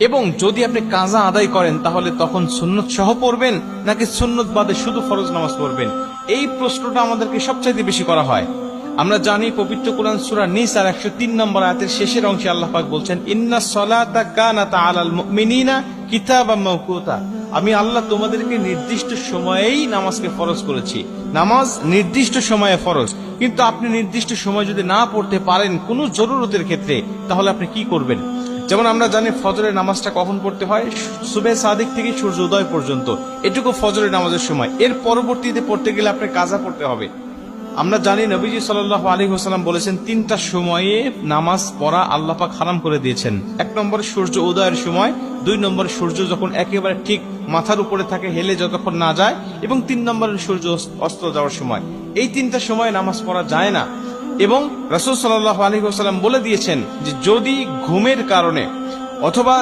এবং যদি আপনি কাজা আদায় করেন তাহলে তখন সুন্নত সহ পড়বেন নাকি সুন্নত বাদে শুধু ফরজ নামাজ পড়বেন? এই প্রশ্নটা আমাদেরকে সবচাইতে বেশি করা হয়। আমরা জানি পবিত্র কোরআন সূরা নিসার 103 নম্বর আয়াতের শেষের অংশে আল্লাহ পাক বলছেন, ইন্নাস সালাতা কানাত আলাল মুমিনিনা কিতাবাম মাওকুতা। আমি আল্লাহ তোমাদেরকে নির্দিষ্ট সময়েই নামাজকে ফরজ করেছি। নামাজ নির্দিষ্ট সময়ে ফরজ, কিন্তু আপনি নির্দিষ্ট সময় যদি না পড়তে পারেন কোনো জরুরতের ক্ষেত্রে, তাহলে আপনি কি করবেন? যেমন আমরা জানি ফজরের নামাজটা কখন পড়তে হয়? সুবহে সাদিক থেকে সূর্য উদয় পর্যন্ত, এটুকু ফজরের নামাজের সময়। এর পরবর্তীতে পড়তে গেলে আপনি কাজা পড়তে হবে। আমরা জানি নবীজি সাল্লাল্লাহু আলাইহি ওয়াসাল্লাম বলেছেন 3টা সময়ে নামাজ পড়া আল্লাহ পাক হারাম করে দিয়েছেন। 1 নম্বরে সূর্য উদয়ের সময়, 2 নম্বরে সূর্য যখন একেবারে ঠিক মাথার উপরে থাকে, হেলে যতক্ষণ না যায়, এবং 3 নম্বরে সূর্য অস্ত যাওয়ার সময়। এই 3টা সময় নামাজ পড়া যায় না। এবং রাসূল সাল্লাল্লাহু আলাইহি ওয়াসাল্লাম বলে দিয়েছেন যে যদি ঘুমের কারণে অথবা